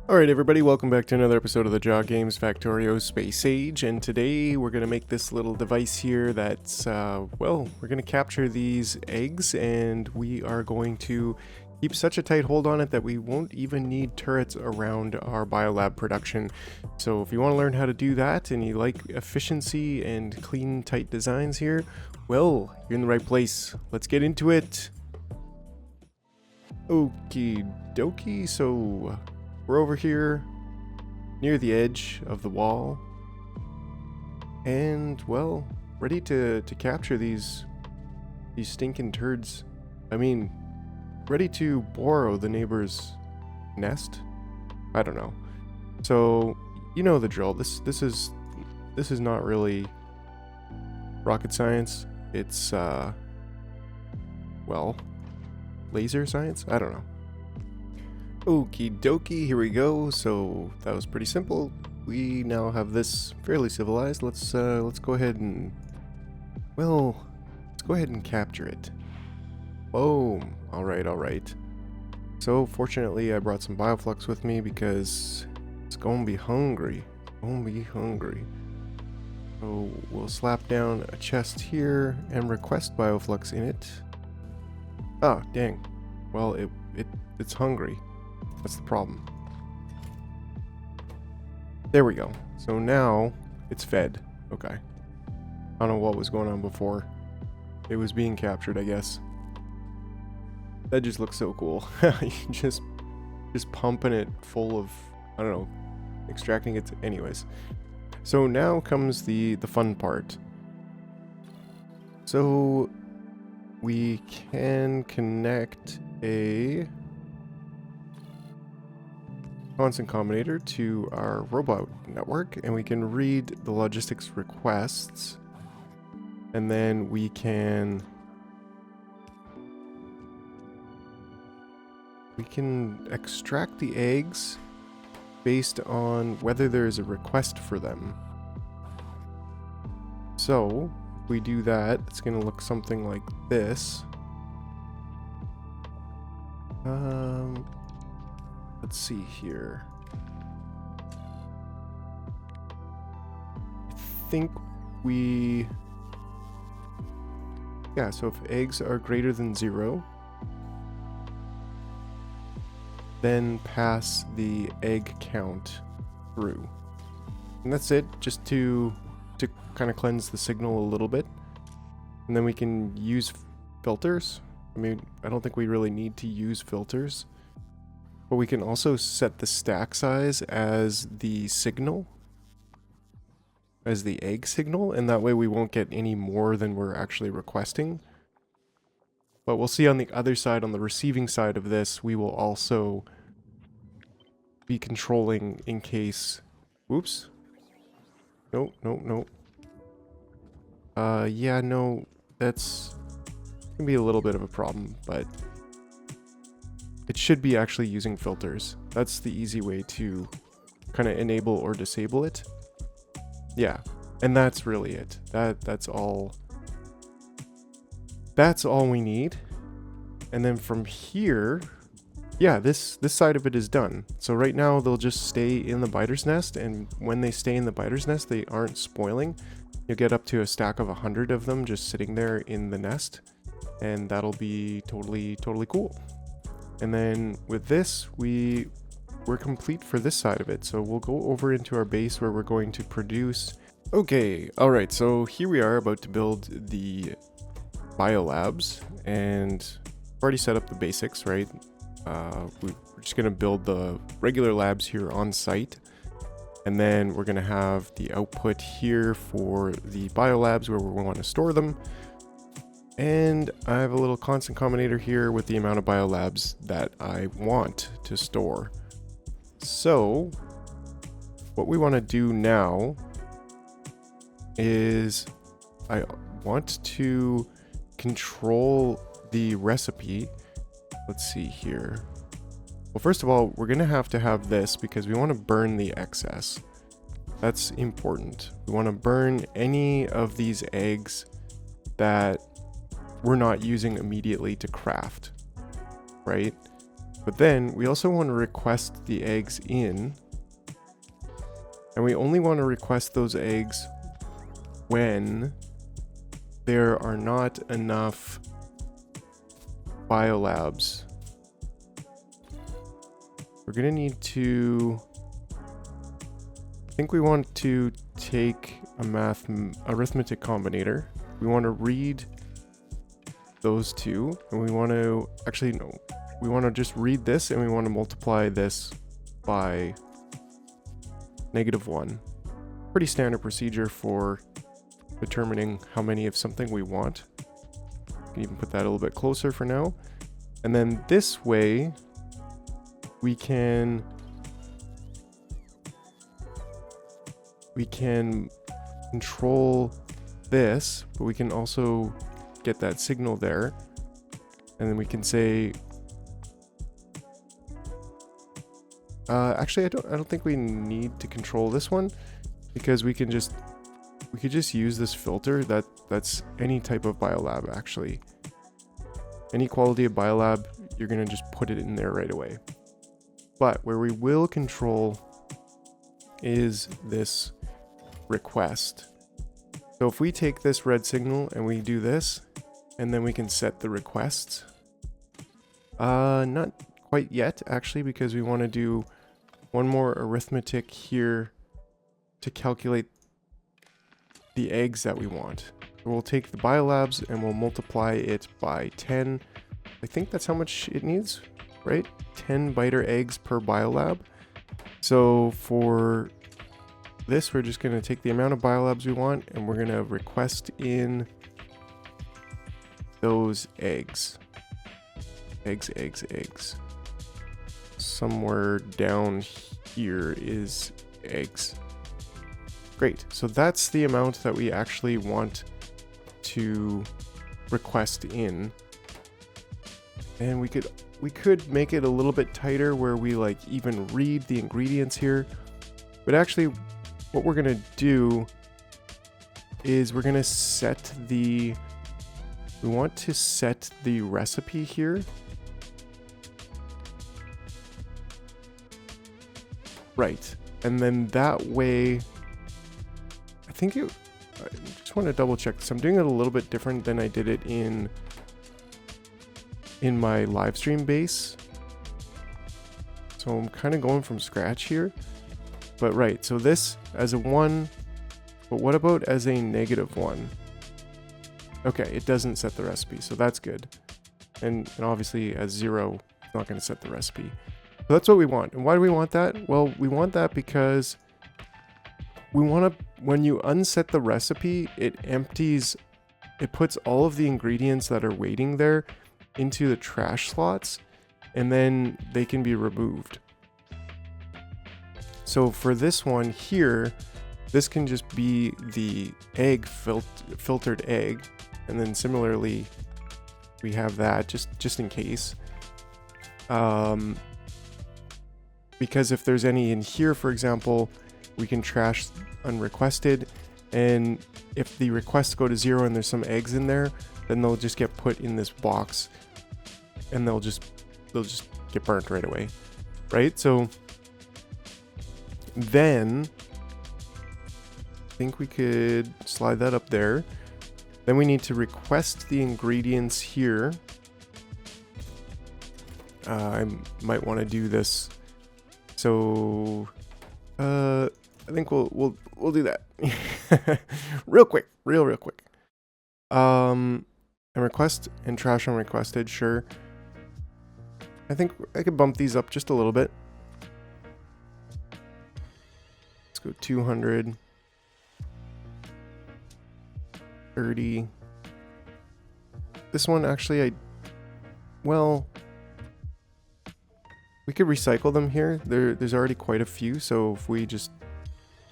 Alright everybody, welcome back to another episode of the Jaw Games Factorio Spage, and today we're going to make this little device here that's, we're going to capture these eggs, and we are going to keep such a tight hold on it that we won't even need turrets around our Biolab production. So if you want to learn how to do that, and you like efficiency and clean, tight designs here, well, you're in the right place. Let's get into it! Okie dokie, so we're over here near the edge of the wall and, well, ready to capture these stinking turds. I mean, ready to borrow the neighbor's nest? I don't know. So, you know the drill. This is not really rocket science. It's well, laser science? I don't know. Okie dokie, here we go. So that was pretty simple. We now have this fairly civilized. Let's go ahead and, well, let's go ahead and capture it. Boom. All right. So fortunately I brought some bioflux with me because it's gonna be hungry. So we'll slap down a chest here and request bioflux in it. Ah, dang. Well, it's hungry. That's the problem. There we go. So now it's fed. Okay. I don't know what was going on before. It was being captured, I guess. That just looks so cool. just pumping it full of, I don't know, extracting it. Anyways. So now comes the fun part. So we can connect a constant combinator to our robot network, and we can read the logistics requests, and then we can extract the eggs based on whether there is a request for them. So if we do that, it's going to look something like this. Let's see here. I think so if eggs are greater than 0, then pass the egg count through. And that's it, just to kind of cleanse the signal a little bit. And then we can use filters. I mean, I don't think we really need to use filters. But we can also set the stack size as the signal, as the egg signal, and that way we won't get any more than we're actually requesting. But we'll see on the other side, on the receiving side of this, we will also be controlling in case... Oops. No. Yeah, no, that's gonna be a little bit of a problem, but it should be actually using filters. That's the easy way to kind of enable or disable it. Yeah, and that's really it. That's all we need. And then from here, yeah, this side of it is done. So right now they'll just stay in the biter's nest, and when they stay in the biter's nest, they aren't spoiling. You'll get up to a stack of 100 of them just sitting there in the nest, and that'll be totally cool. And then with this, we're complete for this side of it. So we'll go over into our base where we're going to produce. Okay, alright, so here we are about to build the Biolabs, and I've already set up the basics, right? We're just going to build the regular labs here on site. And then we're going to have the output here for the Biolabs where we want to store them. And I have a little constant combinator here with the amount of Biolabs that I want to store. So what we want to do now is I want to control the recipe. Let's see here. Well, first of all, we're going to have this because we want to burn the excess. That's important. We want to burn any of these eggs that we're not using immediately to craft, right? But then we also want to request the eggs in. And we only want to request those eggs when there are not enough Biolabs. We're going to need to... I think we want to take a arithmetic combinator. We want to read those two, and we want to... Actually, no. We want to just read this, and we want to multiply this by -1. Pretty standard procedure for determining how many of something we want. You can even put that a little bit closer for now. And then this way, we can control this, but we can also get that signal there. And then we can say, actually, I don't think we need to control this one, because we could just use this filter that's any type of Biolab, actually. Any quality of Biolab, you're gonna just put it in there right away. But where we will control is this request. So if we take this red signal and we do this, and then we can set the requests. Not quite yet, actually, because we want to do one more arithmetic here to calculate the eggs that we want. So we'll take the Biolabs and we'll multiply it by 10. I think that's how much it needs, right? 10 biter eggs per Biolab. So for this, we're just going to take the amount of Biolabs we want, and we're going to request in those eggs. Eggs. Somewhere down here is eggs. Great. So that's the amount that we actually want to request in. And we could make it a little bit tighter where we like even read the ingredients here. But actually what we're going to do is we're going to set we want to set the recipe here. Right. And then that way, I just want to double check this. I'm doing it a little bit different than I did it in my live stream base. So I'm kind of going from scratch here. But right, so this as a 1, but what about as a -1? Okay, it doesn't set the recipe, so that's good. And obviously as 0, it's not going to set the recipe. So that's what we want. And why do we want that? Well, we want that because we want to, when you unset the recipe, it puts all of the ingredients that are waiting there into the trash slots, and then they can be removed. So for this one here, this can just be the egg filtered egg, and then similarly we have that just in case. Because if there's any in here, for example, we can trash unrequested, and if the requests go to 0 and there's some eggs in there, then they'll just get put in this box, and they'll just get burnt right away, right? So then I think we could slide that up there. Then we need to request the ingredients here. I might want to do this. So I think we'll do that real quick. And request and trash unrequested, sure. I think I could bump these up just a little bit. Let's go 200. 30. This one actually we could recycle them here. There's already quite a few, so if we just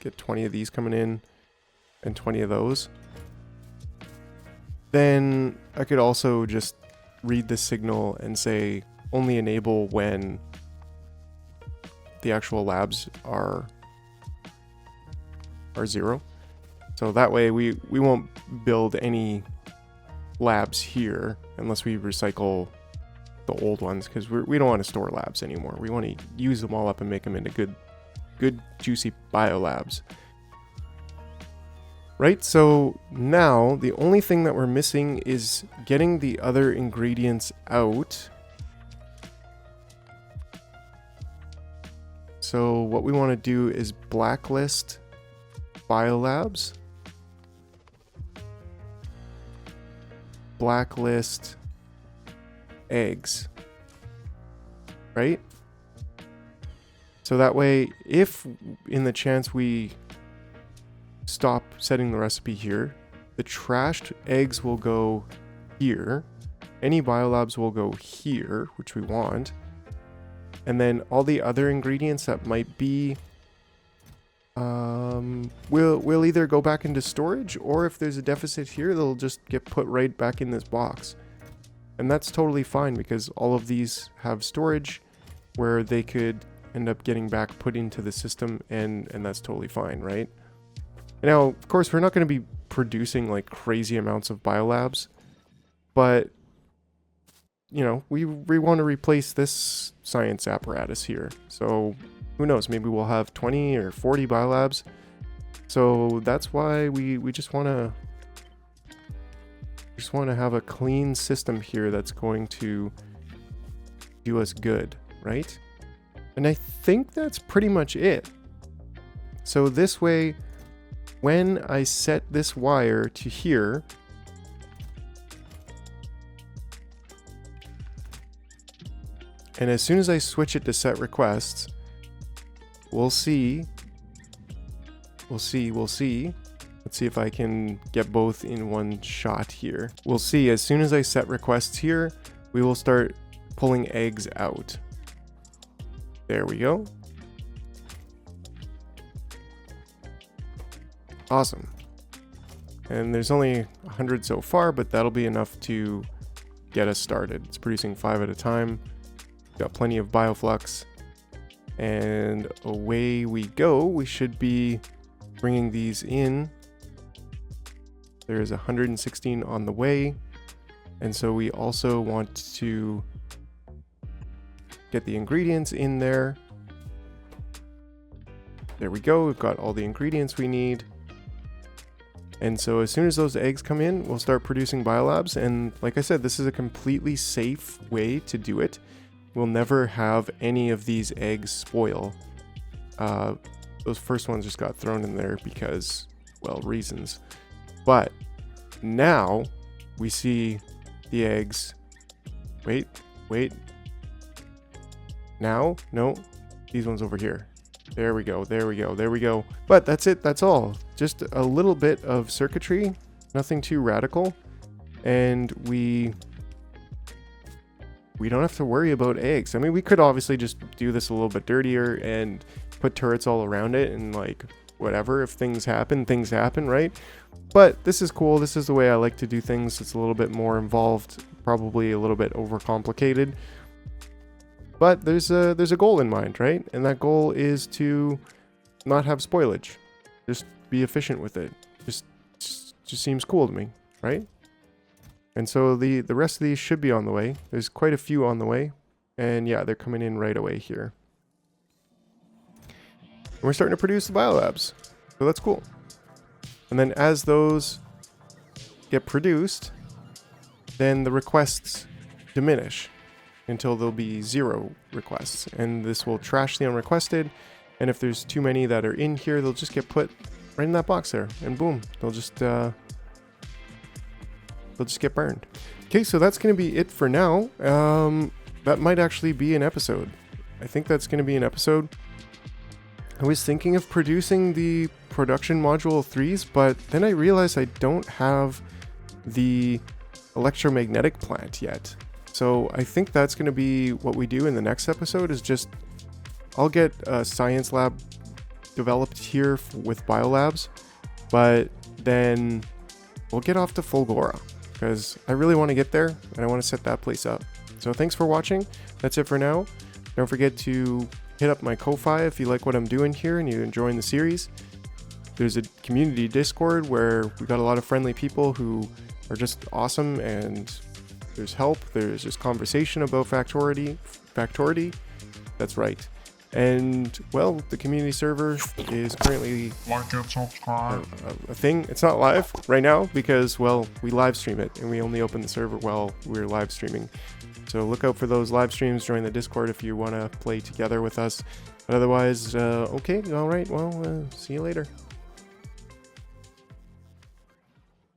get 20 of these coming in and 20 of those, then I could also just read the signal and say only enable when the actual labs are 0. So that way we won't build any labs here unless we recycle the old ones because we don't want to store labs anymore. We want to use them all up and make them into good juicy biolabs. Right, so now the only thing that we're missing is getting the other ingredients out. So what we want to do is blacklist Biolabs, blacklist eggs, right? So that way, if in the chance we stop setting the recipe here, the trashed eggs will go here, any Biolabs will go here, which we want, and then all the other ingredients that might be will either go back into storage, or if there's a deficit here, they'll just get put right back in this box. And that's totally fine because all of these have storage where they could end up getting back put into the system, and that's totally fine, right? Now, of course, we're not going to be producing like crazy amounts of Biolabs, but you know, we want to replace this science apparatus here. So who knows, maybe we'll have 20 or 40 Biolabs. So that's why we just want to have a clean system here that's going to do us good, right? And I think that's pretty much it. So this way, when I set this wire to here, and as soon as I switch it to set requests, we'll see. Let's see if I can get both in one shot here. We'll see, as soon as I set requests here, we will start pulling eggs out. There we go. Awesome. And there's only 100 so far, but that'll be enough to get us started. It's producing 5 at a time. Got plenty of bioflux. And away we go. We should be bringing these in. There's 116 on the way. And so we also want to get the ingredients in there. There we go. We've got all the ingredients we need. And so as soon as those eggs come in, we'll start producing Biolabs. And like I said, this is a completely safe way to do it. We'll never have any of these eggs spoil. Those first ones just got thrown in there because, well, reasons. But now we see the eggs. Wait. Now? No, these ones over here. There we go. But that's it. That's all. Just a little bit of circuitry, nothing too radical. And we don't have to worry about eggs. I mean, we could obviously just do this a little bit dirtier and put turrets all around it and like whatever. If things happen, right? But this is cool. This is the way I like to do things. It's a little bit more involved, probably a little bit overcomplicated. But there's a goal in mind, right? And that goal is to not have spoilage. Just be efficient with it. Just seems cool to me, right? And so the rest of these should be on the way. There's quite a few on the way. And yeah, they're coming in right away here. And we're starting to produce the Biolabs. So that's cool. And then as those get produced, then the requests diminish until there'll be 0 requests. And this will trash the unrequested. And if there's too many that are in here, they'll just get put right in that box there. And boom, they'll just get burned. Okay, so that's going to be it for now. That might actually be an episode. I think that's going to be an episode. I was thinking of producing the production module 3s, but then I realized I don't have the electromagnetic plant yet. So I think that's going to be what we do in the next episode, is just I'll get a science lab developed here with Biolabs, but then we'll get off to Fulgora because I really want to get there and I want to set that place up. So thanks for watching. That's it for now. Don't forget to hit up my Ko-Fi if you like what I'm doing here and you're enjoying the series. There's a community Discord where we got a lot of friendly people who are just awesome and there's help, there's just conversation about Factorio. That's right. And, well, the community server is currently Like and subscribe. a thing. It's not live right now because, well, we live stream it and we only open the server while we're live streaming. So look out for those live streams. Join the Discord if you want to play together with us. But otherwise, okay, all right, well, see you later.